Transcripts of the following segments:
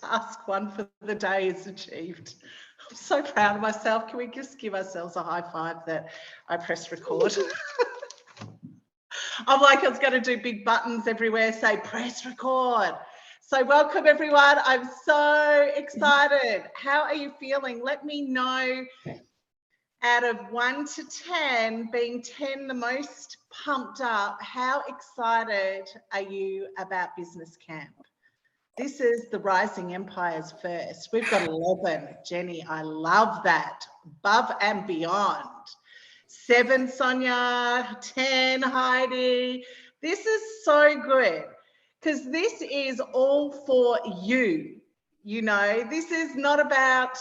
task one for the day is achieved. I'm so proud of myself. Can we just give ourselves a high five that I pressed record? I'm like, I was going to do big buttons everywhere, say press record. So welcome everyone. I'm so excited. How are you feeling? Let me know out of 1 to 10, being 10 the most pumped up, how excited are you about business camp? This is the Rising Empires first. We've got 11. Jenny, I love that. Above and beyond. 7, Sonia. 10, Heidi. This is so good because this is all for you. You know, this is not about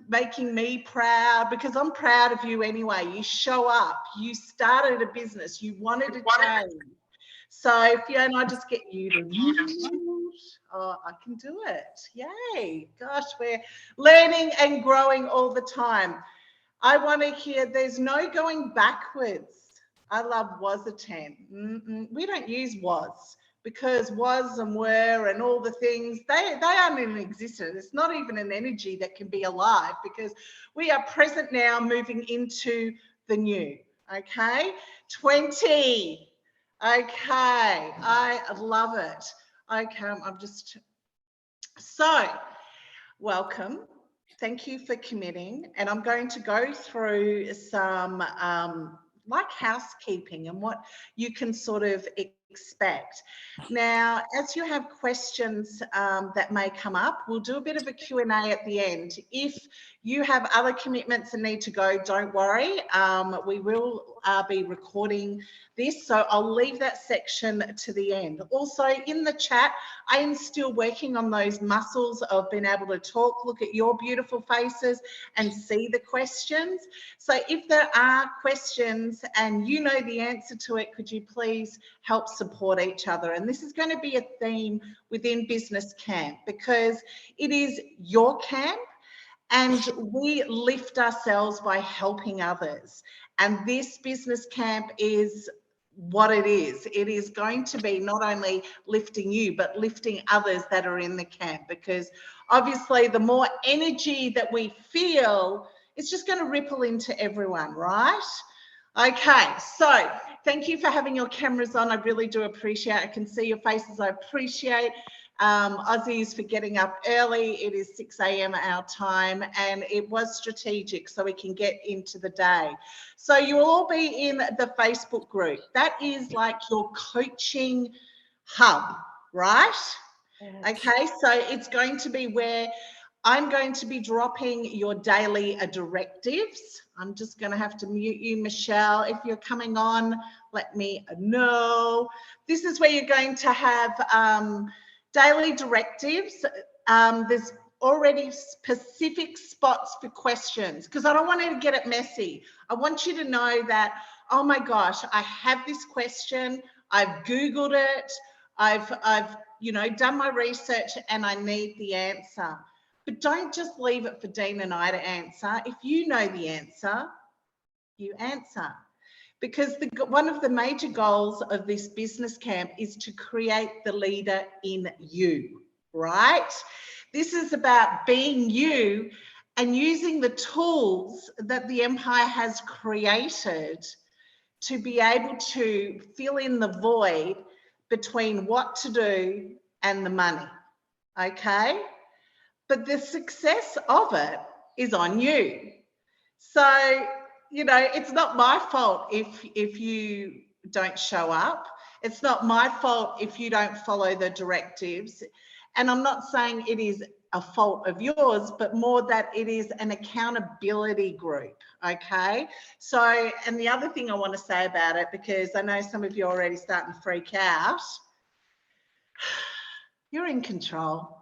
making me proud because I'm proud of you anyway. You show up, you started a business, you wanted to change. So Fiona, I just get you to, oh, I can do it. Yay. Gosh, we're learning and growing all the time. I want to hear there's no going backwards. I love was a 10. We don't use was because was and were and all the things, they aren't in existence. It's not even an energy that can be alive because we are present now moving into the new. Okay. 20. Okay, I love it. Okay, I'm just, so welcome. Thank you for committing. And I'm going to go through some like housekeeping and what you can sort of expect. Now, as you have questions that may come up, we'll do a bit of a Q&A at the end. If you have other commitments and need to go, don't worry. We will be recording this, so I'll leave that section to the end. Also, in the chat, I am still working on those muscles of being able to talk, look at your beautiful faces and see the questions. So if there are questions and you know the answer to it, could you please help support each other? And this is going to be a theme within Business Camp because it is your camp and we lift ourselves by helping others. And this Business Camp is what it is. It is going to be not only lifting you, but lifting others that are in the camp, because obviously the more energy that we feel, it's just going to ripple into everyone, right? Okay, so thank you for having your cameras on. I really do appreciate it. I can see your faces. I appreciate Aussies for getting up early. It is 6 a.m. our time, and it was strategic so we can get into the day. So you will all be in the Facebook group. That is like your coaching hub, right? Yes. Okay, so it's going to be where I'm going to be dropping your daily directives. I'm just going to have to mute you, Michelle. If you're coming on, let me know. This is where you're going to have daily directives. There's already specific spots for questions because I don't want to get it messy. I want you to know that, oh my gosh, I have this question. I've Googled it. I've you know, done my research and I need the answer. But don't just leave it for Dean and I to answer. If you know the answer, you answer. Because one of the major goals of this business camp is to create the leader in you, right? This is about being you and using the tools that the Empire has created to be able to fill in the void between what to do and the money, okay? But the success of it is on you. So, you know, it's not my fault if you don't show up. It's not my fault if you don't follow the directives. And I'm not saying it is a fault of yours, but more that it is an accountability group, okay? So, and the other thing I want to say about it, because I know some of you are already starting to freak out, you're in control.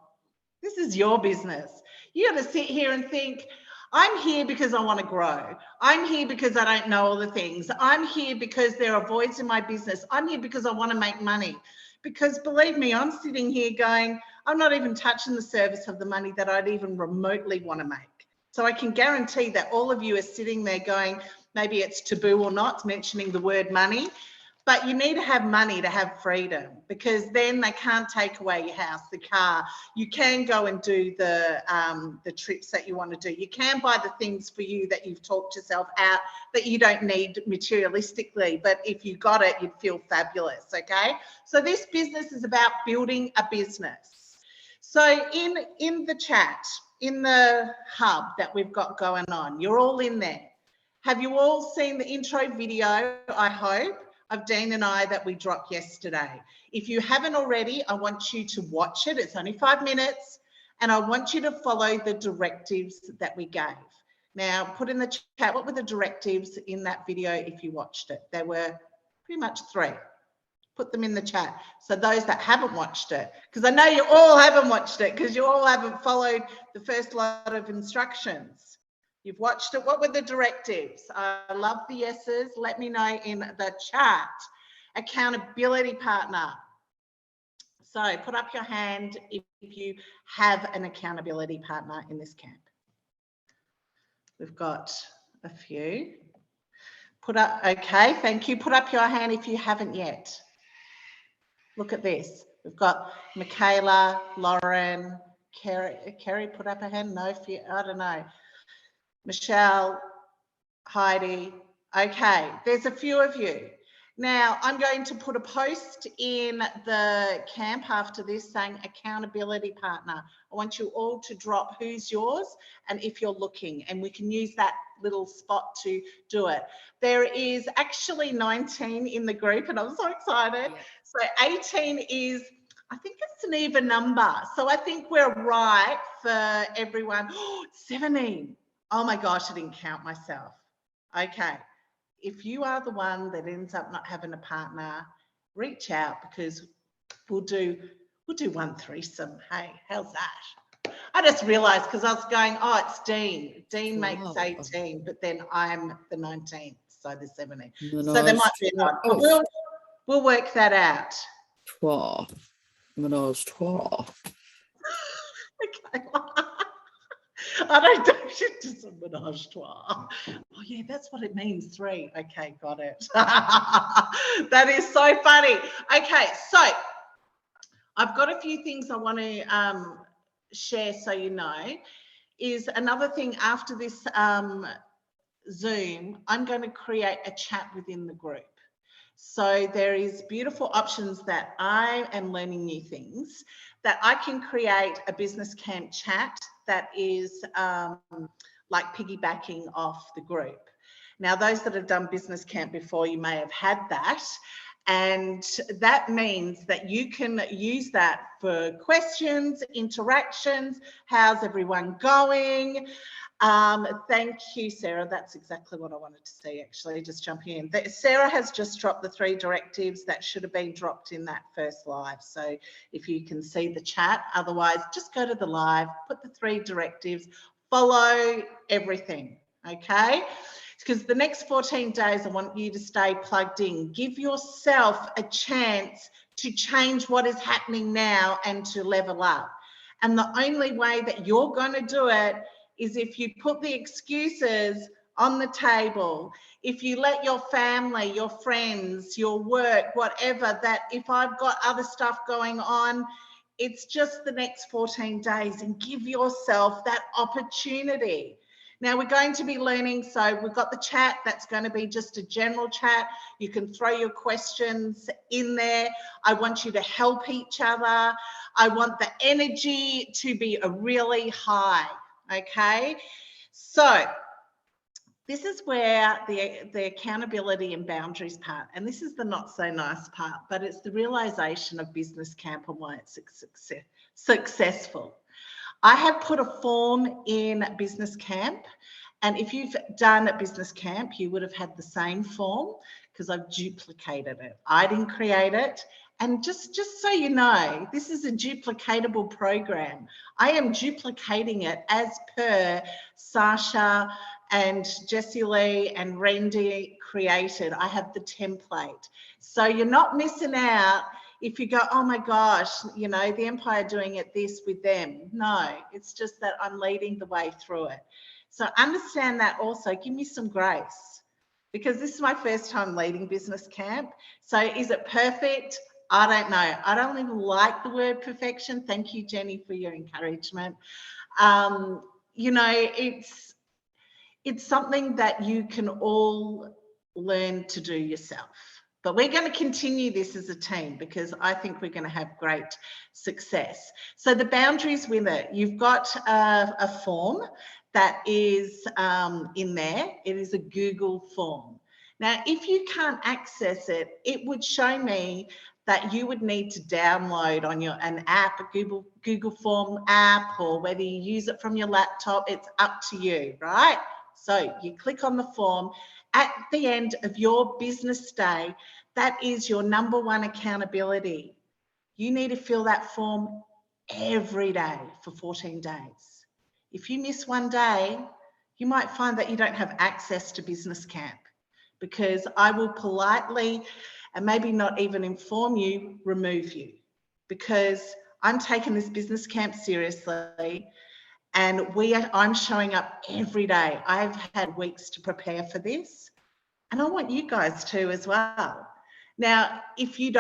This is your business. You got to sit here and think, I'm here because I want to grow. I'm here because I don't know all the things. I'm here because there are voids in my business. I'm here because I want to make money. Because believe me, I'm sitting here going, I'm not even touching the surface of the money that I'd even remotely want to make. So I can guarantee that all of you are sitting there going, maybe it's taboo or not mentioning the word money, But you need to have money to have freedom, because then they can't take away your house, the car. You can go and do the trips that you want to do. You can buy the things for you that you've talked yourself out that you don't need materialistically. But if you got it, you'd feel fabulous, okay? So this business is about building a business. So in the chat, in the hub that we've got going on, you're all in there. Have you all seen the intro video, I hope, of Dean and I that we dropped yesterday? If you haven't already, I want you to watch it. It's only 5 minutes, and I want you to follow the directives that we gave. Now, put in the chat, what were the directives in that video if you watched it? There were pretty much 3. Put them in the chat. So those that haven't watched it, because I know you all haven't watched it, because you all haven't followed the first lot of instructions. You've watched it. What were the directives? I love the yeses. Let me know in the chat. Accountability partner. So put up your hand if you have an accountability partner in this camp. We've got a few. Put up, okay, thank you. Put up your hand if you haven't yet. Look at this. We've got Michaela, Lauren, Kerry put up her hand. No, I don't know. Michelle, Heidi. Okay, there's a few of you. Now, I'm going to put a post in the camp after this saying accountability partner. I want you all to drop who's yours and if you're looking, and we can use that little spot to do it. There is actually 19 in the group, and I'm so excited. Yeah. So 18 is, I think it's an even number. So I think we're right for everyone. 17. Oh my gosh, I didn't count myself. Okay. If you are the one that ends up not having a partner, reach out, because we'll do one threesome. Hey, how's that? I just realized, because I was going, oh, it's Dean. Dean makes 18, but then I'm the 19th, so the 17th. So there might be another. Oh. We'll work that out. Trois. Menage trois. Okay. I don't do shit to some menage trois. Oh yeah, that's what it means, 3. Okay, got it. That is so funny. Okay, so I've got a few things I want to share so you know. Is another thing after this Zoom, I'm going to create a chat within the group. So there is beautiful options that I am learning new things, that I can create a business camp chat that is like piggybacking off the group. Now, those that have done business camp before, you may have had that. And that means that you can use that for questions, interactions, how's everyone going? Thank you, Sarah. That's exactly what I wanted to see, actually, just jumping in. Sarah has just dropped the 3 directives that should have been dropped in that first live. So if you can see the chat, otherwise just go to the live, put the 3 directives, follow everything, okay? Because the next 14 days, I want you to stay plugged in. Give yourself a chance to change what is happening now and to level up. And the only way that you're going to do it is if you put the excuses on the table, if you let your family, your friends, your work, whatever, that if I've got other stuff going on, it's just the next 14 days, and give yourself that opportunity. Now we're going to be learning, so we've got the chat, that's going to be just a general chat. You can throw your questions in there. I want you to help each other. I want the energy to be a really high, okay? So this is where the accountability and boundaries part, and this is the not so nice part, but it's the realization of business camp and why it's successful. I have put a form in business camp, and if you've done a business camp, you would have had the same form, because I've duplicated it. I didn't create it. And just so you know, this is a duplicatable program. I am duplicating it as per Sasha and Jessie Lee and Randy created. I have the template. So you're not missing out if you go, oh my gosh, you know, the Empire doing it this with them. No, it's just that I'm leading the way through it. So understand that also. Give me some grace. because this is my first time leading business camp. So is it perfect? I don't know. I don't even like the word perfection. Thank you, Jenny, for your encouragement. You know, it's something that you can all learn to do yourself. But we're going to continue this as a team because I think we're going to have great success. So the boundaries with it, you've got a form that is in there. It is a Google form. Now, if you can't access it, it would show me that you would need to download on an app, a Google Form app, or whether you use it from your laptop, it's up to you, right? So you click on the form. At the end of your business day, that is your number one accountability. You need to fill that form every day for 14 days. If you miss one day, you might find that you don't have access to business camp, because I will politely, and maybe not even inform you, remove you, because I'm taking this business camp seriously. And I'm showing up every day. I've had weeks to prepare for this, and I want you guys to as well. Now, if you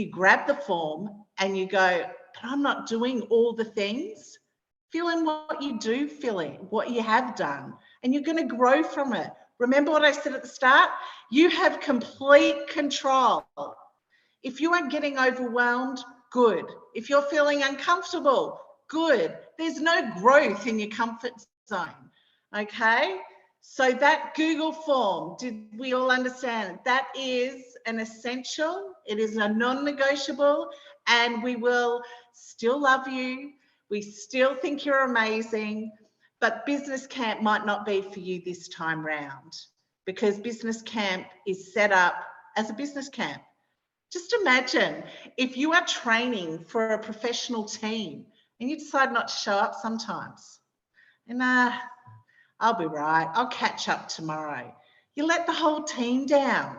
grab the form and you go, but I'm not doing all the things, fill in what you do fill in, what you have done, and you're going to grow from it. Remember what I said at the start? You have complete control. If you are getting overwhelmed, good. If you're feeling uncomfortable, good. There's no growth in your comfort zone, okay? So that Google form, did we all understand? That is an essential, it is a non-negotiable, and we will still love you. We still think you're amazing, but business camp might not be for you this time round, because business camp is set up as a business camp. Just imagine if you are training for a professional team and you decide not to show up sometimes. And I'll be right, I'll catch up tomorrow. You let the whole team down.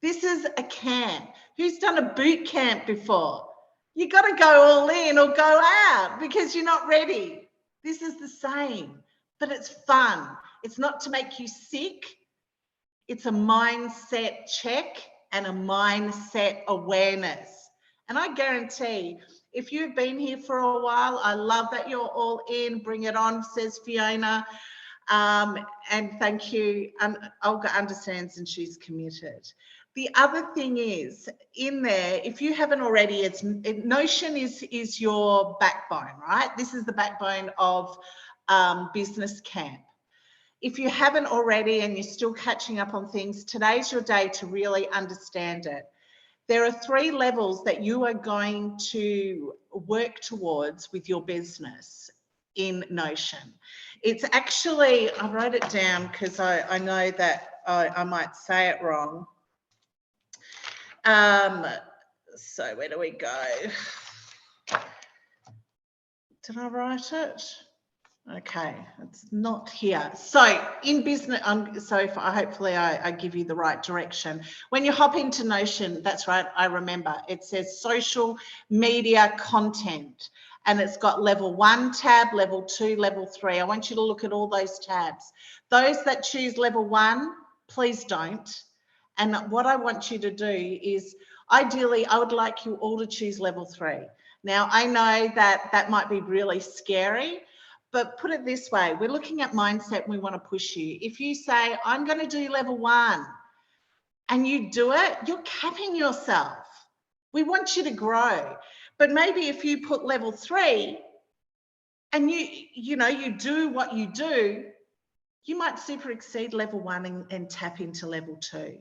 This is a camp. Who's done a boot camp before? You got to go all in or go out because you're not ready. This is the same, but it's fun. It's not to make you sick. It's a mindset check and a mindset awareness. And I guarantee, if you've been here for a while, I love that you're all in. Bring it on, says Fiona. And thank you. Olga understands and she's committed. The other thing is, in there, if you haven't already, Notion is your backbone, right? This is the backbone of business camp. If you haven't already and you're still catching up on things, today's your day to really understand it. There are 3 levels that you are going to work towards with your business in Notion. It's actually, I wrote it down because I know that I might say it wrong. So where do we go? Did I write it? Okay, it's not here. So in business, hopefully I give you the right direction. When you hop into Notion, that's right, I remember, it says social media content, and it's got level 1 tab, level 2, level 3. I want you to look at all those tabs. Those that choose level 1, please don't. And what I want you to do is, ideally, I would like you all to choose level 3. Now, I know that might be really scary, but put it this way, we're looking at mindset and we want to push you. If you say, I'm going to do level 1 and you do it, you're capping yourself. We want you to grow. But maybe if you put level 3 and you do what you do, you might super exceed level 1 and tap into level 2.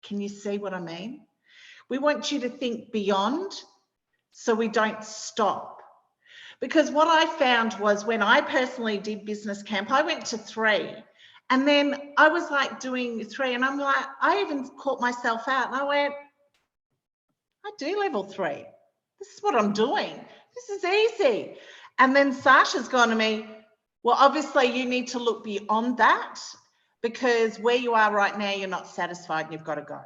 Can you see what I mean? We want you to think beyond so we don't stop. Because what I found was, when I personally did business camp, I went to 3 and then I was like doing 3 and I'm like, I even caught myself out and I went, I do level 3. This is what I'm doing. This is easy. And then Sasha's gone to me, well, obviously you need to look beyond that, because where you are right now, you're not satisfied and you've got to go.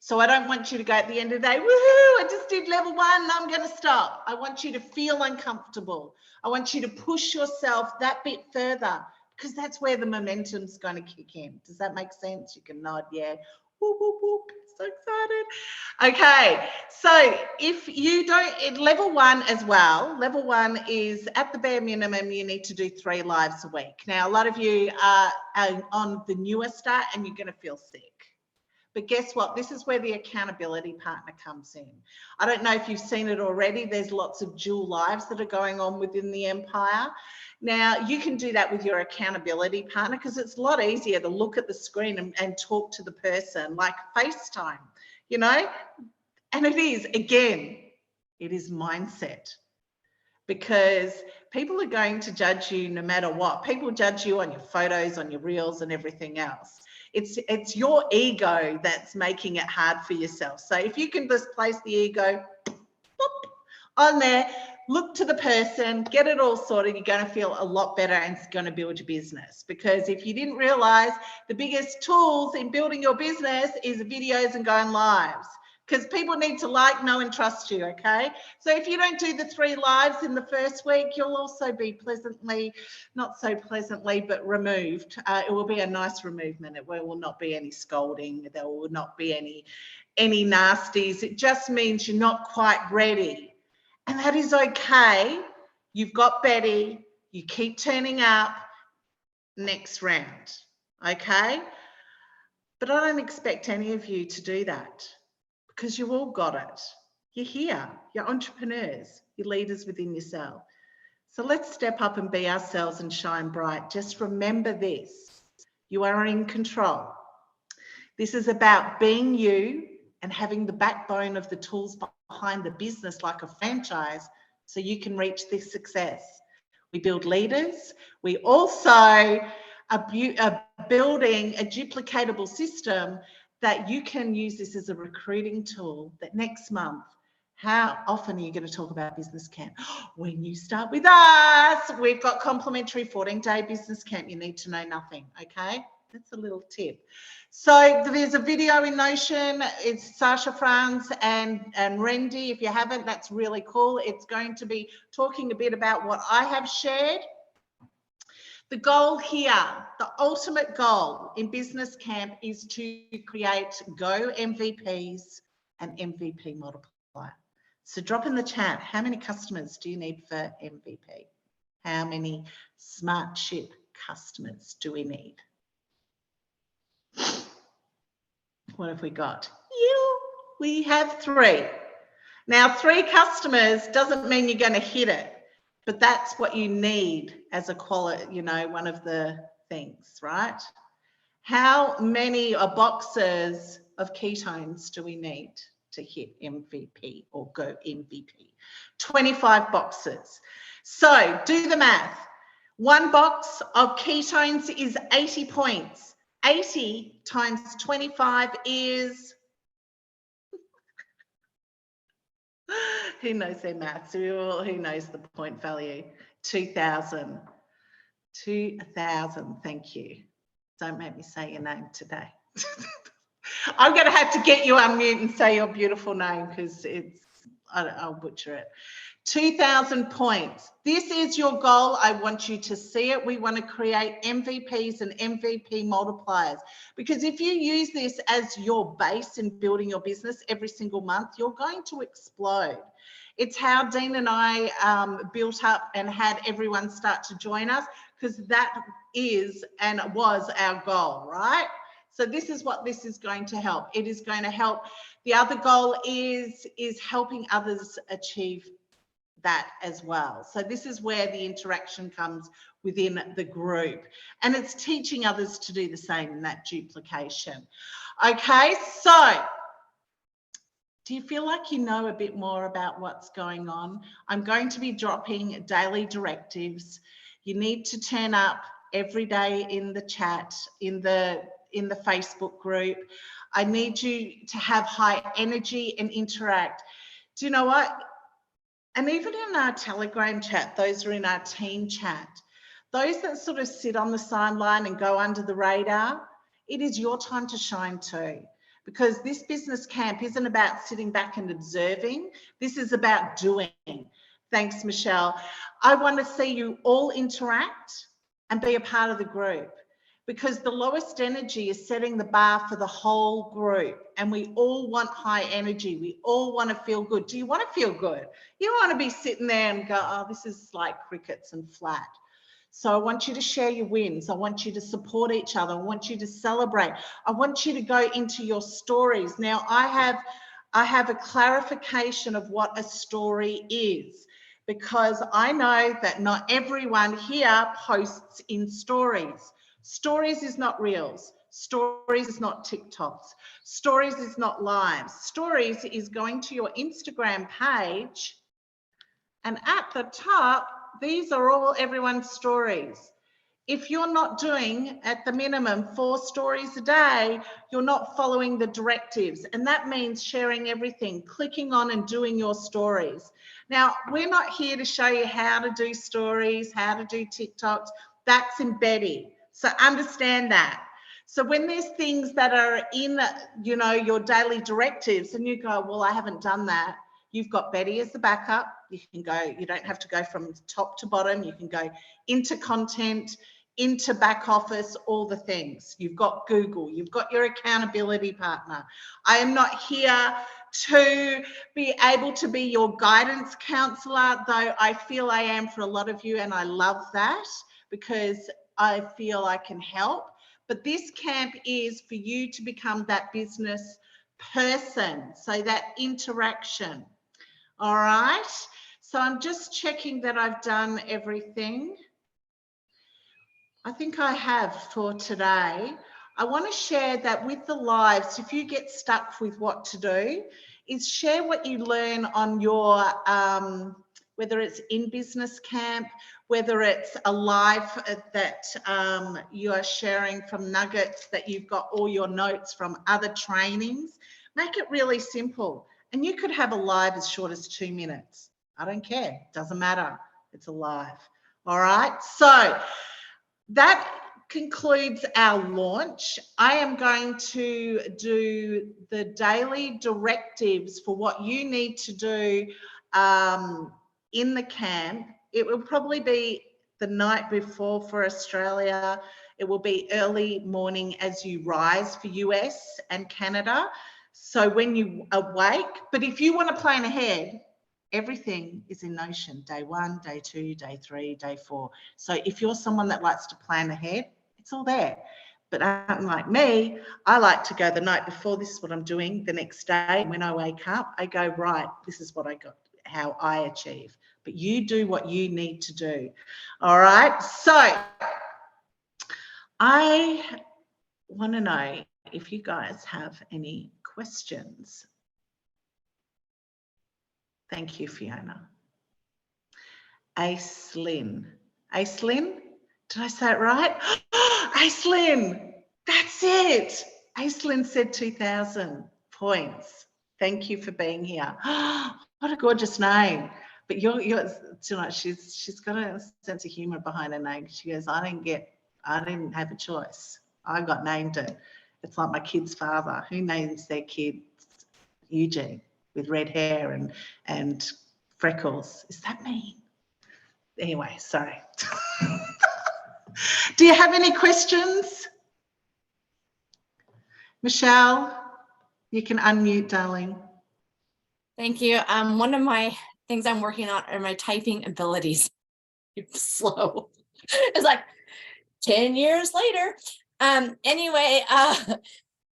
So I don't want you to go at the end of the day, woohoo, I just did level 1, I'm going to stop. I want you to feel uncomfortable. I want you to push yourself that bit further, because that's where the momentum's going to kick in. Does that make sense? You can nod, yeah. Whoop, whoop, whoop. So excited. Okay, so if you don't, level 1 as well, level 1 is at the bare minimum, you need to do 3 lives a week. Now, a lot of you are on the newer start and you're going to feel sick. But guess what? This is where the accountability partner comes in. I don't know if you've seen it already. There's lots of dual lives that are going on within the empire. Now, you can do that with your accountability partner because it's a lot easier to look at the screen and talk to the person like FaceTime, you know? And it is, again, it is mindset. Because people are going to judge you no matter what. People judge you on your photos, on your reels and everything else. It's your ego that's making it hard for yourself. So if you can just place the ego on there, look to the person, get it all sorted, you're going to feel a lot better and it's going to build your business. Because if you didn't realize, the biggest tools in building your business is videos and going lives. Because people need to like, know, and trust you, okay? So if you don't do the 3 lives in the first week, you'll also be pleasantly, not so pleasantly, but removed. It will be a nice removement. It will not be any scolding. There will not be any nasties. It just means you're not quite ready. And that is okay. You've got Betty. You keep turning up. Next round, okay? But I don't expect any of you to do that, because you've all got it. You're here, you're entrepreneurs, you're leaders within yourself. So let's step up and be ourselves and shine bright. Just remember this, you are in control. This is about being you and having the backbone of the tools behind the business like a franchise so you can reach this success. We build leaders. We also are building a duplicatable system that you can use this as a recruiting tool that next month, how often are you going to talk about business camp? When you start with us, we've got complimentary 14-day business camp. You need to know nothing, okay? That's a little tip. So there's a video in Notion. It's Sasha Franz and Randy. If you haven't, that's really cool. It's going to be talking a bit about what I have shared. The goal here, the ultimate goal in business camp is to create Go MVPs and MVP multiplier. So drop in the chat, how many customers do you need for MVP? How many Smartship customers do we need? What have we got? We have 3. Now, 3 customers doesn't mean you're going to hit it. But that's what you need as a quality, you know, one of the things, right? How many boxes of ketones do we need to hit MVP or go MVP? 25 boxes. So do the math. 1 box of ketones is 80 points. 80 times 25 is... Who knows their maths? Who knows the point value? 2,000. 2,000, thank you. Don't make me say your name today. I'm going to have to get you unmute and say your beautiful name because I'll butcher it. 2,000 points. This is your goal. I want you to see it. We want to create MVPs and MVP multipliers, because if you use this as your base in building your business every single month, you're going to explode. It's how Dean and I built up and had everyone start to join us, because that is and was our goal, right? So this is what this is going to help. It is going to help. The other goal is helping others achieve that as well. So this is where the interaction comes within the group, and it's teaching others to do the same in that duplication. Okay, so do you feel like you know a bit more about what's going on? I'm going to be dropping daily directives. You need to turn up every day in the chat, in the Facebook group. I need you to have high energy and interact. Do you know what? And even in our Telegram chat, those are in our team chat, those that sort of sit on the sideline and go under the radar, it is your time to shine too. Because this business camp isn't about sitting back and observing. This is about doing. Thanks, Michelle. I want to see you all interact. and be a part of the group, because the lowest energy is setting the bar for the whole group, and we all want high energy. We all want to feel good. Do you want to feel good? You don't want to be sitting there and go, oh, this is like crickets and flat. So I want you to share your wins. I want you to support each other. I want you to celebrate. I want you to go into your stories. Now, I have a clarification of what a story is, because I know that not everyone here posts in stories. Stories is not reels. Stories is not TikToks. Stories is not lives. Stories is going to your Instagram page, and at the top, these are all everyone's stories. If you're not doing at the minimum 4 stories a day, you're not following the directives. And that means sharing everything, clicking on and doing your stories. Now, we're not here to show you how to do stories, how to do TikToks. That's in Betty. So understand that. So when there's things that are in, you know, your daily directives and you go, well, I haven't done that. You've got Betty as the backup. You can go, you don't have to go from top to bottom. You can go into content, into back office, all the things. You've got Google, you've got your accountability partner. I am not here to be able to be your guidance counselor, though I feel I am for a lot of you, and I love that because I feel I can help. But this camp is for you to become that business person, so that interaction. All right, so I'm just checking that I've done everything. I think I have for today. I want to share that with the lives. If you get stuck with what to do, is share what you learn on your, whether it's in business camp, whether it's a live that you are sharing from nuggets that you've got all your notes from other trainings. Make it really simple. And you could have a live as short as 2 minutes. I don't care. Doesn't matter. It's a live. All right. So that concludes our launch. I am going to do the daily directives for what you need to do in the camp. It will probably be the night before for Australia. It will be early morning as you rise for US and Canada. So when you awake, but if you want to plan ahead, everything is in Notion, day 1, day 2, day 3, day 4. So if you're someone that likes to plan ahead, it's all there. But unlike me, I like to go the night before, this is what I'm doing the next day. When I wake up, I go, right, this is what I got, how I achieve. But you do what you need to do. All right. So I want to know if you guys have any questions. Thank you, Fiona. Aislinn. Aislinn? Did I say it right? Aislinn, that's it. Aislinn said 2,000 points. Thank you for being here. What a gorgeous name. But you're tonight, she's got a sense of humor behind her name. She goes, I didn't have a choice. I got named it. It's like my kid's father. Who names their kid Eugene with red hair and freckles? Is that mean? Anyway, sorry. Do you have any questions? Michelle, you can unmute, darling. Thank you. One of my things I'm working on are my typing abilities. It's slow. It's like 10 years later. Anyway,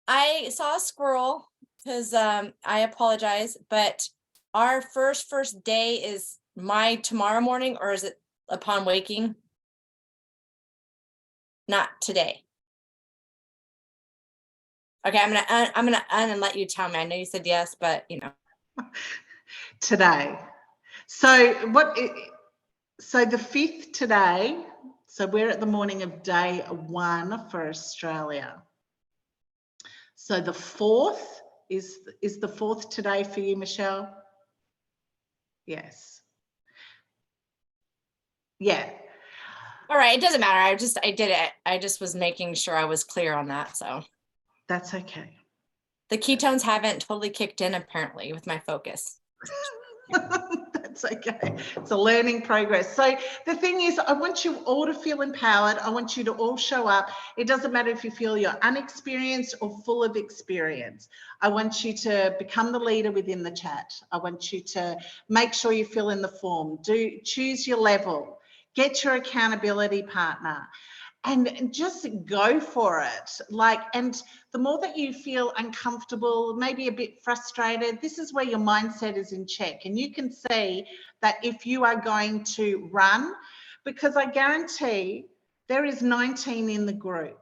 I saw a squirrel because I apologize, but our first day is my tomorrow morning, or is it upon waking? Not today. Okay, I'm gonna and let you tell me. I know you said yes, but you know. Today. So so the 5th today. So we're at the morning of day 1 for Australia. So the 4th is the 4th today for you, Michelle? Yes. Yeah. All right, it doesn't matter. I did it. I just was making sure I was clear on that. So that's okay. The ketones haven't totally kicked in apparently with my focus. That's okay. It's a learning progress. So the thing is, I want you all to feel empowered. I want you to all show up. It doesn't matter if you feel you're unexperienced or full of experience. I want you to become the leader within the chat. I want you to make sure you fill in the form. Choose your level. Get your accountability partner. And just go for it. And the more that you feel uncomfortable, maybe a bit frustrated, this is where your mindset is in check. And you can see that if you are going to run, because I guarantee there is 19 in the group.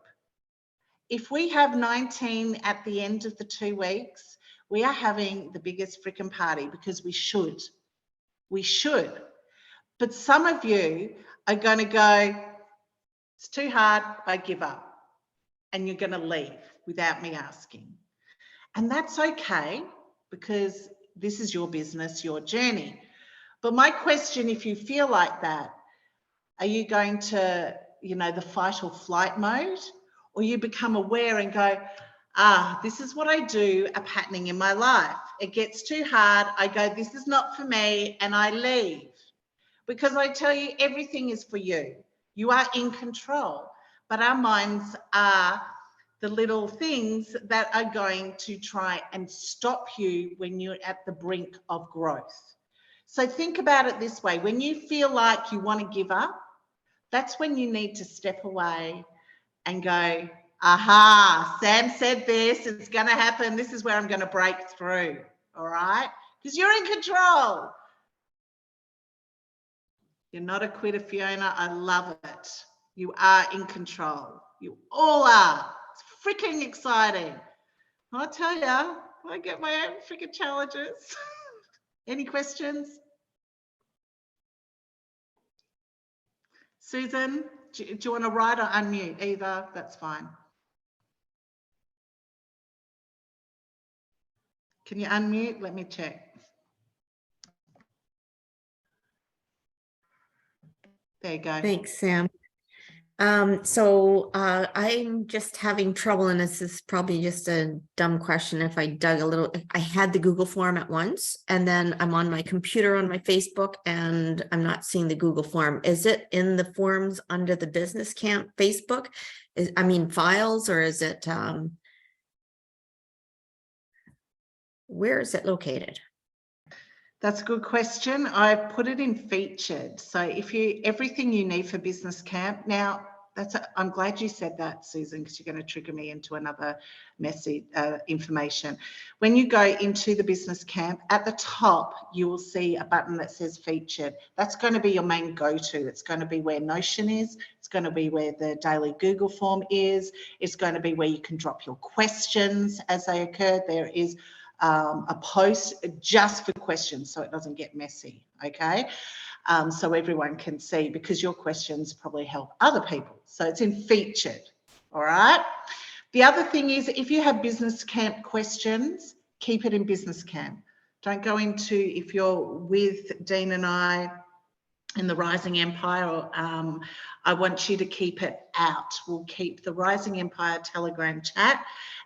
If we have 19 at the end of the 2 weeks, we are having the biggest freaking party, because we should. We should. But some of you are going to go, it's too hard, I give up. And you're going to leave without me asking. And that's okay, because this is your business, your journey. But my question, if you feel like that, are you going to, the fight or flight mode? Or you become aware and go, this is what I do, a patterning in my life. It gets too hard, I go, this is not for me, and I leave. Because I tell you, everything is for you. You are in control, but our minds are the little things that are going to try and stop you when you're at the brink of growth. So think about it this way. When you feel like you want to give up, that's when you need to step away and go, aha, Sam said this, it's going to happen. This is where I'm going to break through. All right? Because you're in control. You're not a quitter, Fiona. I love it. You are in control. You all are. It's freaking exciting. I'll tell you, I get my own freaking challenges. Any questions? Susan, do you want to write or unmute? Either, that's fine. Can you unmute? Let me check. There you go. Thanks, Sam. I'm just having trouble, and this is probably just a dumb question. If I dug a little, I had the Google form at once, and then I'm on my computer on my Facebook, and I'm not seeing the Google form. Is it in the forms under the Business Camp Facebook? Files, or is it, where is it located? That's a good question. I put it in featured. So everything you need for Business Camp. Now, I'm glad you said that, Susan, because you're going to trigger me into another message, information. When you go into the Business Camp, at the top, you will see a button that says featured. That's going to be your main go-to. It's going to be where Notion is. It's going to be where the daily Google form is. It's going to be where you can drop your questions as they occur. There is a post just for questions, so it doesn't get messy, okay? So everyone can see, because your questions probably help other people. So it's in featured, all right? The other thing is, if you have Business Camp questions, keep it in Business Camp. Don't go into, if you're with Dean and I in the Rising Empire, I want you to keep it out. We'll keep the Rising Empire Telegram chat,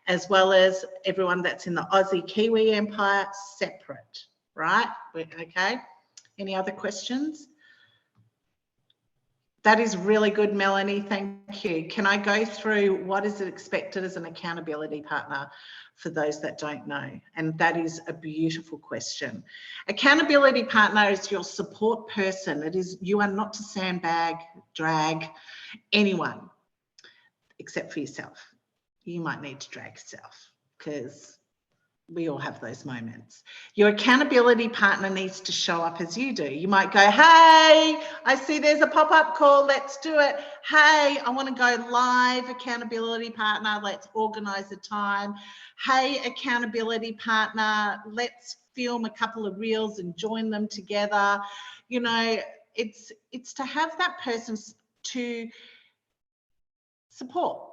as well as everyone that's in the Aussie Kiwi Empire, separate, right? Okay. Any other questions? That is really good, Melanie. Thank you. Can I go through what is expected as an accountability partner for those that don't know? And that is a beautiful question. Accountability partner is your support person. You are not to sandbag, drag anyone except for yourself. You might need to drag yourself, because we all have those moments. Your accountability partner needs to show up as you do. You might go, hey, I see there's a pop-up call, let's do it. Hey, I want to go live, accountability partner, let's organize a time. Hey, accountability partner, let's film a couple of reels and join them together. It's to have that person to support.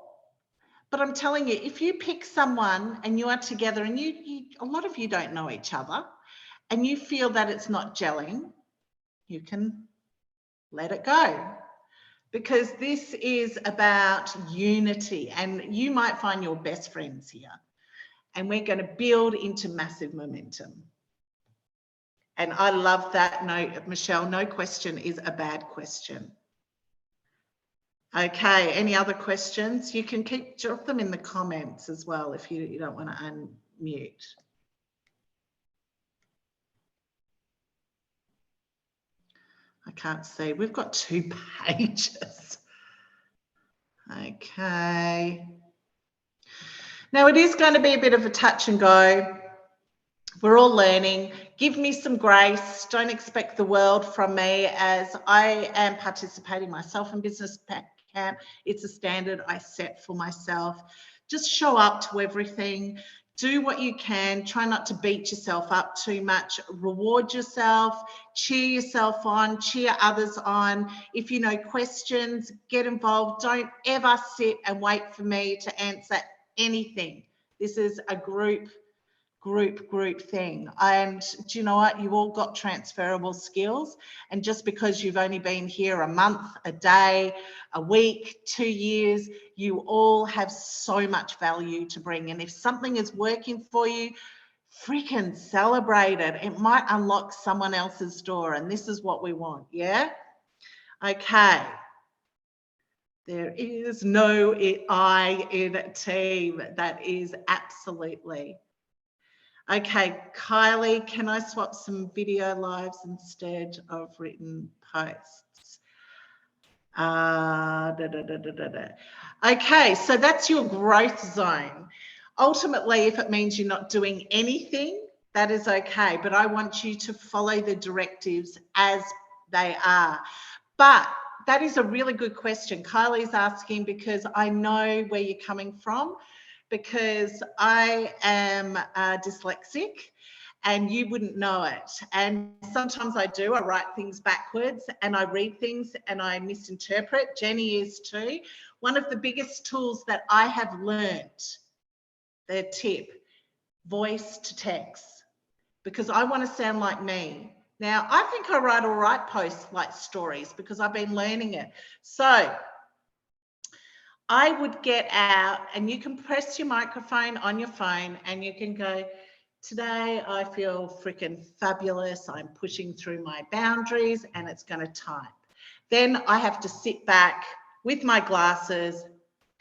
But I'm telling you, if you pick someone and you are together and a lot of you don't know each other, and you feel that it's not gelling, you can let it go. Because this is about unity, and you might find your best friends here. And we're going to build into massive momentum. And I love that. No, Michelle, no question is a bad question. Okay, any other questions? You can drop them in the comments as well if you don't want to unmute. I can't see. We've got 2 pages. Okay. Now it is going to be a bit of a touch and go. We're all learning. Give me some grace. Don't expect the world from me, as I am participating myself in business camp. It's a standard I set for myself. Just show up to everything. Do what you can. Try not to beat yourself up too much. Reward yourself. Cheer yourself on. Cheer others on. If you know questions, get involved. Don't ever sit and wait for me to answer anything. This is a group thing. And do you know what? You all got transferable skills. And just because you've only been here a month, a day, a week, 2 years, you all have so much value to bring. And if something is working for you, freaking celebrate it. It might unlock someone else's door. And this is what we want. Yeah? Okay. There is no I in team. That is absolutely. Okay, Kylie, can I swap some video lives instead of written posts? Okay, so that's your growth zone. Ultimately, if it means you're not doing anything, that is okay, but I want you to follow the directives as they are. But that is a really good question. Kylie's asking because I know where you're coming from, because I am dyslexic and you wouldn't know it. And sometimes I do, I write things backwards and I read things and I misinterpret. Jenny is too. One of the biggest tools that I have learnt, the tip, voice to text, because I want to sound like me. Now, I think I write all right posts like stories because I've been learning it. So I would get out, and you can press your microphone on your phone and you can go, today I feel freaking fabulous. I'm pushing through my boundaries, and it's going to type. Then I have to sit back with my glasses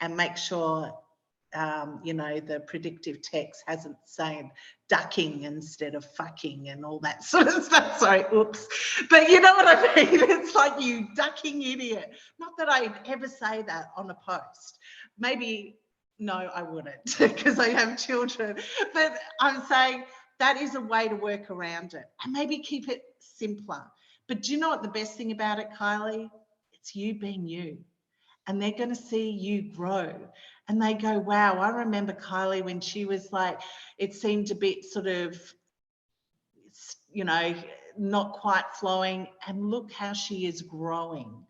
and make sure, you know, the predictive text hasn't saying ducking instead of fucking and all that sort of stuff. Sorry, oops. But you know what I mean? It's like, you ducking idiot. Not that I'd ever say that on a post. Maybe, no, I wouldn't because I have children. But I'm saying that is a way to work around it and maybe keep it simpler. But do you know what the best thing about it, Kylie? It's you being you. And they're going to see you grow. And they go, wow, I remember Kylie when she was like, it seemed a bit sort of, you know, not quite flowing. And look how she is growing.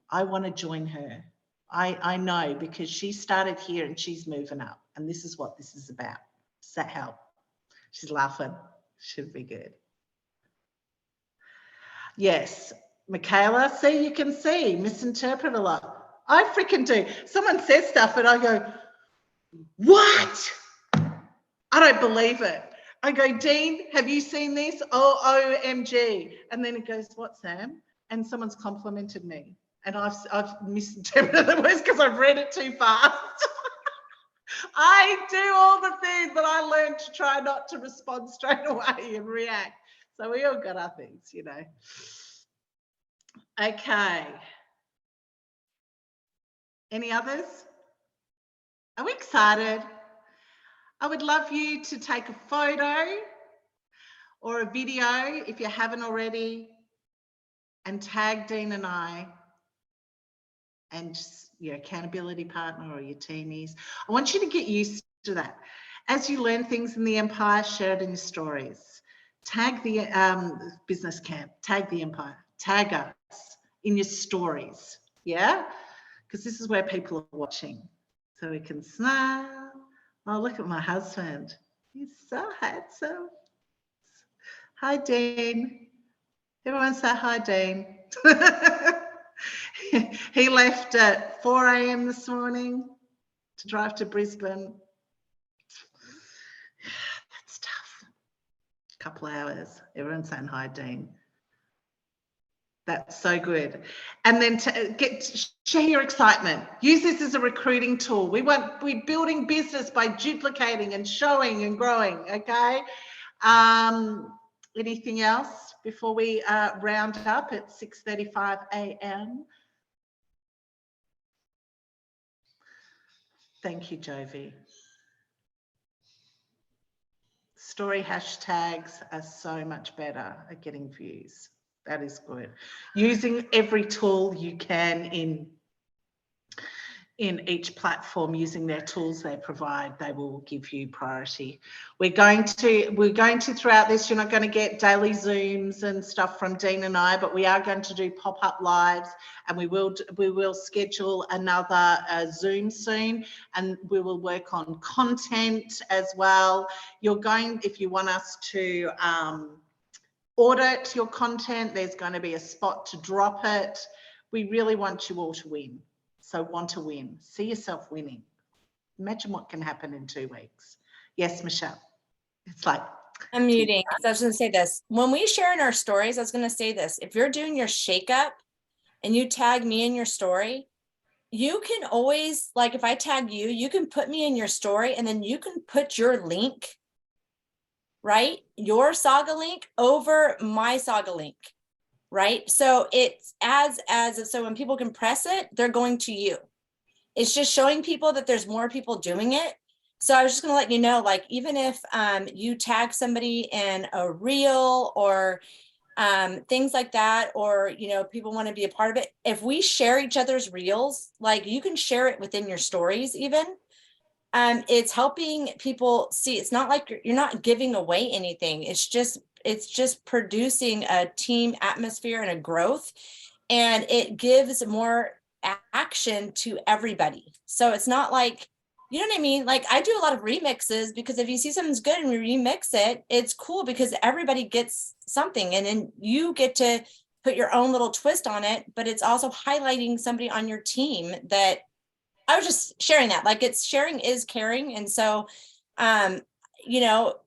I want to join her. I know, because she started here and she's moving up. And this is what this is about. Does that help? She's laughing. Should be good. Yes. Michaela, see, you can see, misinterpret a lot. I freaking do. Someone says stuff and I go, what? I don't believe it. I go, Dean, have you seen this? Oh, OMG. And then it goes, what, Sam? And someone's complimented me. And I've misinterpreted the words because I've read it too fast. I do all the things, but I learned to try not to respond straight away and react. So we all got our things, you know. Okay. Any others? Are we excited? I would love you to take a photo or a video if you haven't already and tag Dean and I and just your accountability partner or your teamies. I want you to get used to that. As you learn things in the Empire, share it in your stories. Tag the business camp, tag the Empire, tag us in your stories, yeah? Because this is where people are watching. So we can smile. Oh, look at my husband. He's so handsome. Hi, Dean. Everyone say hi, Dean. He left at 4 a.m. this morning to drive to Brisbane. That's tough. Couple hours. Everyone's saying hi, Dean. That's so good. And then share your excitement. Use this as a recruiting tool. We're building business by duplicating and showing and growing. Okay. Anything else before we round up at 6:35 a.m.? Thank you, Jovi. Story hashtags are so much better at getting views. That is good. Using every tool you can in each platform, using their tools they provide, they will give you priority. We're going to throughout this, you're not going to get daily Zooms and stuff from Dean and I, but we are going to do pop-up lives, and we will schedule another Zoom soon, and we will work on content as well. If you want us to audit your content, there's going to be a spot to drop it. We really want you all to win. So want to win. See yourself winning. Imagine what can happen in 2 weeks. Yes, Michelle. It's like. I'm muting because I was going to say this. When we share in our stories, I was going to say this. If you're doing your shakeup and you tag me in your story, you can always, like if I tag you, you can put me in your story, and then you can put your link, right? Your Saga link over my Saga link. Right? So it's so when people can press it, they're going to you. It's just showing people that there's more people doing it. So I was just going to let you know, like, even if you tag somebody in a reel or things like that, or, people want to be a part of it. If we share each other's reels, like you can share it within your stories even. It's helping people see. It's not like you're not giving away anything. It's just producing a team atmosphere and a growth, and it gives more action to everybody. So it's not like, you know what I mean? Like I do a lot of remixes, because if you see something's good and we remix it, it's cool because everybody gets something, and then you get to put your own little twist on it, but it's also highlighting somebody on your team that I was just sharing that, like sharing is caring. And so,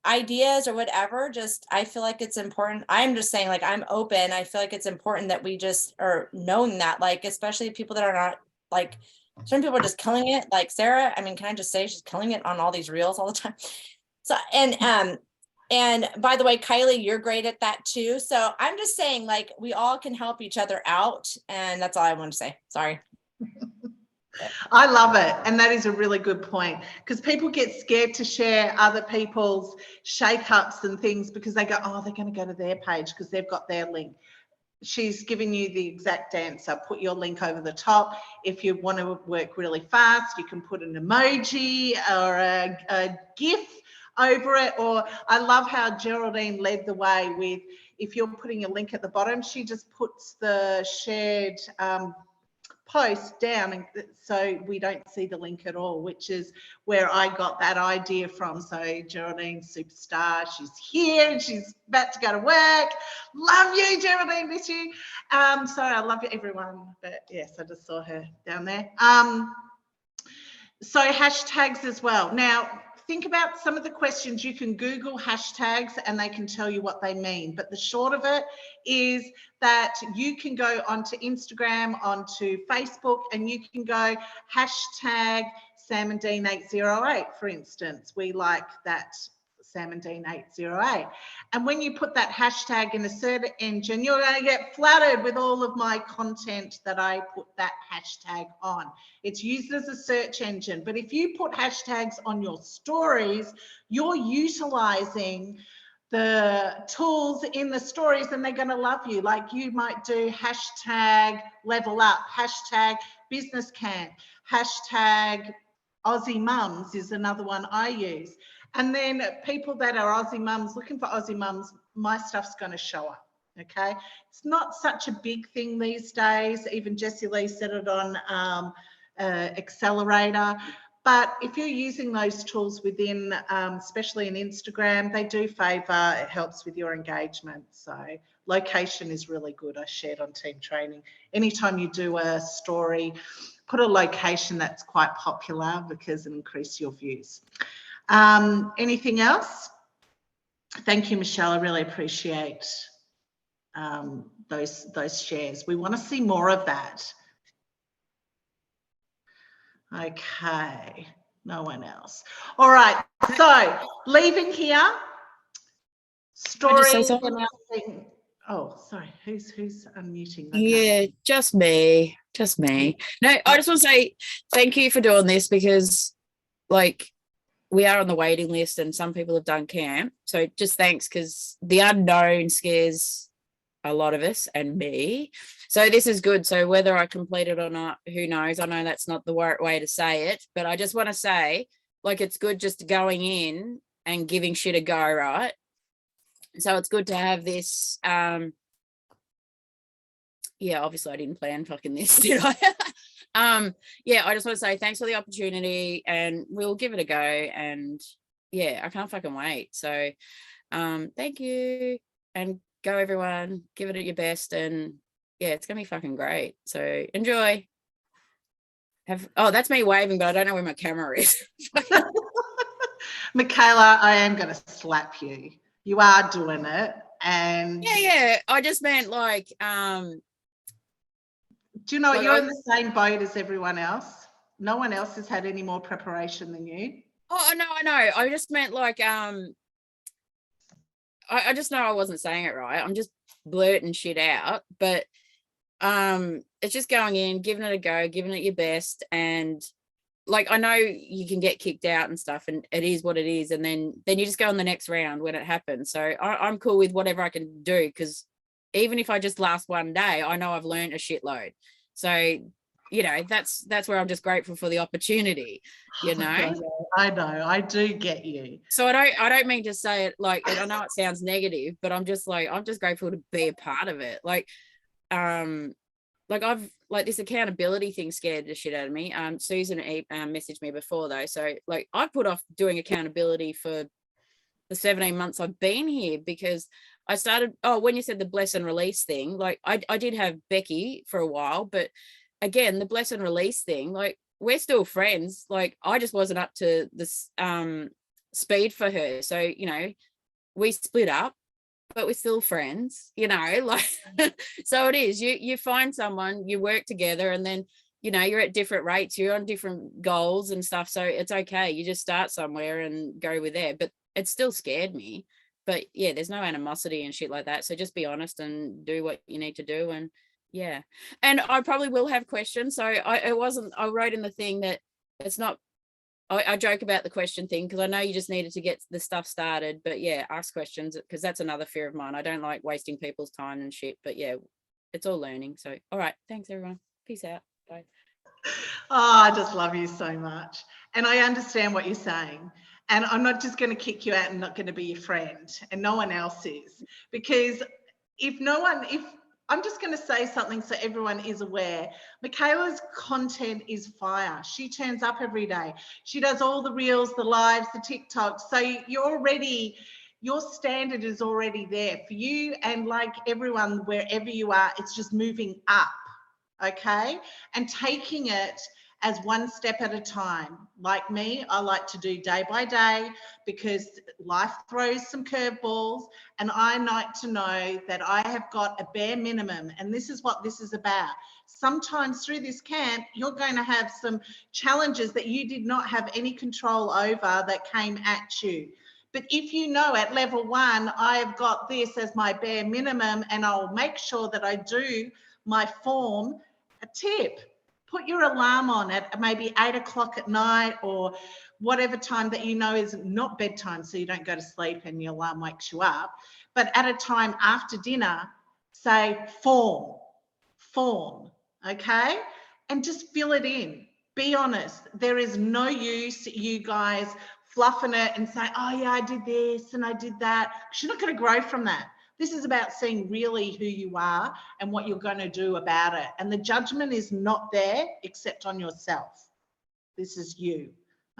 ideas or whatever, I feel like it's important. I'm just saying, like, I'm open. I feel like it's important that we just are knowing that, like, especially people that are not, like, some people are just killing it. Like Sarah, I mean, can I just say she's killing it on all these reels all the time. So, and by the way, Kylie, you're great at that too. So I'm just saying, like, we all can help each other out. And that's all I want to say. Sorry. I love it. And that is a really good point, because people get scared to share other people's shake-ups and things because they go, oh, they're going to go to their page because they've got their link. She's given you the exact answer. Put your link over the top. If you want to work really fast, you can put an emoji or a GIF over it. Or I love how Geraldine led the way with, if you're putting a link at the bottom, she just puts the shared post down, and so we don't see the link at all, which is where I got that idea from. So Geraldine, superstar, she's here and she's about to go to work. Love you, Geraldine, miss you. Sorry, I love you, everyone, but yes, I just saw her down there. So hashtags as well. Now, think about some of the questions. You can Google hashtags and they can tell you what they mean. But the short of it is that you can go onto Instagram, onto Facebook, and you can go hashtag Sam and Dean 808, for instance. We like that Sam and Dean 808. And when you put that hashtag in a search engine, you're going to get flooded with all of my content that I put that hashtag on. It's used as a search engine. But if you put hashtags on your stories, you're utilizing the tools in the stories, and they're going to love you. Like you might do hashtag level up, hashtag business camp, hashtag Aussie mums is another one I use. And then people that are Aussie mums, looking for Aussie mums, my stuff's going to show up. Okay. It's not such a big thing these days. Even Jessie Lee said it on Accelerator. But if you're using those tools within, especially in Instagram, they do favour, it helps with your engagement. So location is really good. I shared on team training. Anytime you do a story, put a location that's quite popular because it increases your views. Anything else? Thank you, Michelle. I really appreciate those shares. We want to see more of that. Okay, no one else. All right, so leaving here. Can I just say Stories something? announcing. Oh, sorry. Who's unmuting? Yeah, just me. Just me. No, I just want to say thank you for doing this because, like, we are on the waiting list and some people have done camp. So just thanks, because the unknown scares a lot of us and me. So this is good. So whether I complete it or not, who knows? I know that's not the right way to say it, but I just want to say, like, it's good just going in and giving shit a go, right? So it's good to have this. Yeah, obviously I didn't plan fucking this, did I? Yeah, I just want to say thanks for the opportunity and we'll give it a go. And yeah, I can't fucking wait. So thank you and go everyone, give it your best, and yeah, it's gonna be fucking great. So enjoy. Oh, that's me waving, but I don't know where my camera is. Michaela, I am going to slap you. You are doing it. And yeah, I just meant like do you know, like you're in the same boat as everyone else. No one else has had any more preparation than you. Oh no, I know. I just meant like I just know I wasn't saying it right. I'm just blurting shit out, but it's just going in, giving it a go, giving it your best, and like I know you can get kicked out and stuff, and it is what it is, and then you just go on the next round when it happens. So I'm cool with whatever I can do, because even if I just last one day, I know I've learned a shitload. So you know, that's where I'm just grateful for the opportunity, you know. I know, I do get you. So I don't mean to say it like, I know it sounds negative, but I'm just grateful to be a part of it. Like I've like this accountability thing scared the shit out of me. Susan messaged me before though, so like I've put off doing accountability for the 17 months I've been here, because I started, when you said the bless and release thing, like I did have Becky for a while, but again, the bless and release thing, like we're still friends. Like I just wasn't up to this speed for her. So, you know, we split up, but we're still friends, you know, like, so it is, you find someone, you work together, and then, you know, you're at different rates, you're on different goals and stuff. So it's okay. You just start somewhere and go with there, but it still scared me. But yeah, there's no animosity and shit like that. So just be honest and do what you need to do. And yeah, and I probably will have questions. So I wrote in the thing that it's not, I joke about the question thing because I know you just needed to get the stuff started, but yeah, ask questions, because that's another fear of mine. I don't like wasting people's time and shit, but yeah, it's all learning. So, all right. Thanks everyone. Peace out. Bye. Oh, I just love you so much. And I understand what you're saying. And I'm not just going to kick you out and not going to be your friend, and no one else is. Because if I'm just going to say something so everyone is aware. Michaela's content is fire. She turns up every day. She does all the reels, the lives, the TikToks. So your standard is already there for you, and like everyone, wherever you are, it's just moving up, okay? And taking it as one step at a time. Like me, I like to do day by day, because life throws some curveballs, and I like to know that I have got a bare minimum, and this is what this is about. Sometimes through this camp, you're going to have some challenges that you did not have any control over that came at you. But if you know at level 1, I've got this as my bare minimum, and I'll make sure that I do my form. A tip: put your alarm on at maybe 8 o'clock at night, or whatever time that you know is not bedtime, so you don't go to sleep and your alarm wakes you up. But at a time after dinner, say form, okay? And just fill it in. Be honest. There is no use you guys fluffing it and saying, oh yeah, I did this and I did that. You're not going to grow from that. This is about seeing really who you are and what you're going to do about it. And the judgment is not there except on yourself. This is you,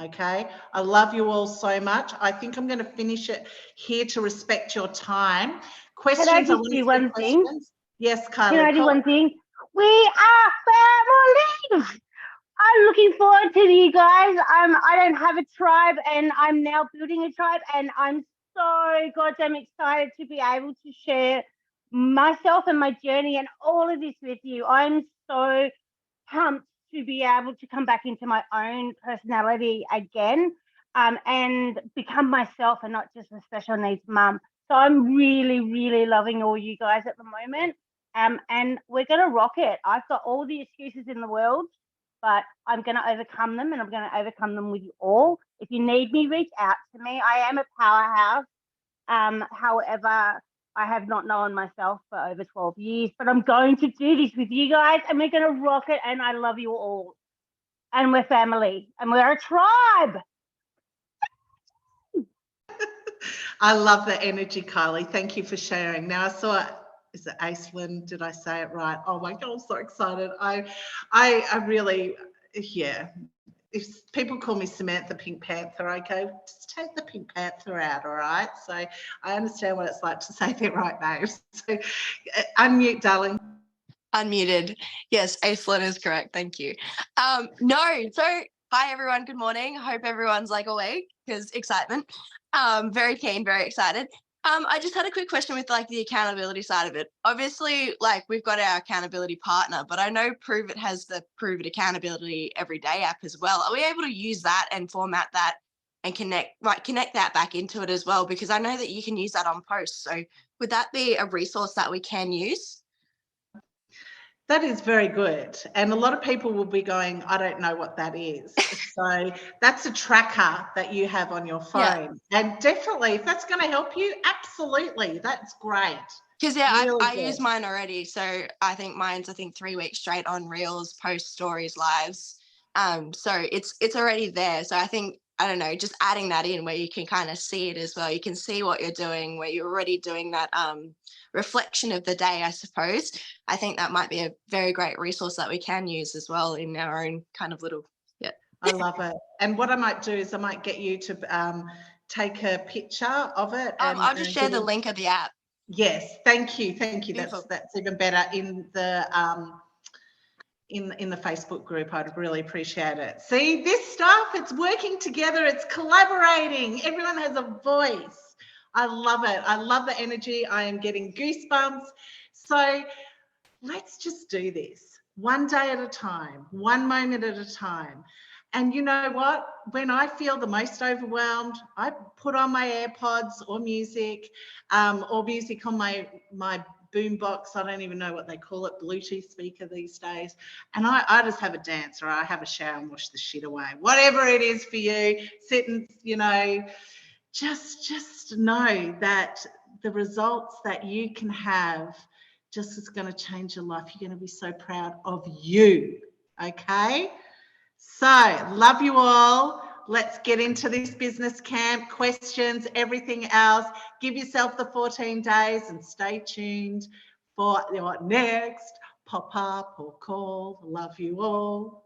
okay? I love you all so much. I think I'm going to finish it here to respect your time. Questions? Can I just do one thing? Yes, Kylie. Can I do one thing? We are family. I'm looking forward to you guys. I don't have a tribe, and I'm now building a tribe, and I'm so goddamn excited to be able to share myself and my journey and all of this with you. I'm so pumped to be able to come back into my own personality again, and become myself and not just a special needs mum. So I'm really, really loving all you guys at the moment. And we're going to rock it. I've got all the excuses in the world, but I'm going to overcome them, and I'm going to overcome them with you all. If you need me, reach out to me. I am a powerhouse. However, I have not known myself for over 12 years, but I'm going to do this with you guys, and we're going to rock it, and I love you all. And we're family, and we're a tribe. I love the energy, Kylie. Thank you for sharing. Now I saw, is it Aislinn? Did I say it right? Oh my God, I'm so excited. I really, yeah. If people call me Samantha Pink Panther, I go, just take the Pink Panther out, all right? So I understand what it's like to say their right names. So unmute, darling. Unmuted. Yes, Aislinn is correct. Thank you. So hi everyone. Good morning. I hope everyone's like awake because excitement. Very keen, very excited. I just had a quick question with like the accountability side of it. Obviously, like we've got our accountability partner, but I know Prove It has the Prove It Accountability Everyday app as well. Are we able to use that and format that and connect that back into it as well? Because I know that you can use that on posts. So would that be a resource that we can use? That is very good. And a lot of people will be going, I don't know what that is. So that's a tracker that you have on your phone. Yeah. And definitely, if that's going to help you, absolutely. That's great. Because I use mine already. So I think mine's 3 weeks straight on Reels, post stories, lives. So it's already there. So I think, I don't know, just adding that in where you can kind of see it as well. You can see what you're doing, where you're already doing that reflection of the day, I suppose. I think that might be a very great resource that we can use as well in our own kind of little, yeah. I love it. And what I might do is I might get you to take a picture of it. And, I'll just share the link of the app. Yes, thank you. Thank you. Beautiful. That's even better in the Facebook group. I'd really appreciate it. See, this stuff, it's working together, it's collaborating. Everyone has a voice. I love it. I love the energy. I am getting goosebumps. So let's just do this one day at a time, one moment at a time. And you know what? When I feel the most overwhelmed, I put on my AirPods or music on my boombox. I don't even know what they call it, Bluetooth speaker these days. And I just have a dance, or I have a shower and wash the shit away. Whatever it is for you, sit and, you know, just know that the results that you can have just is going to change your life. You're going to be so proud of you. Okay? So, love you all. Let's get into this business camp, questions, everything else. Give yourself the 14 days and stay tuned for what next. Pop up or call. Love you all.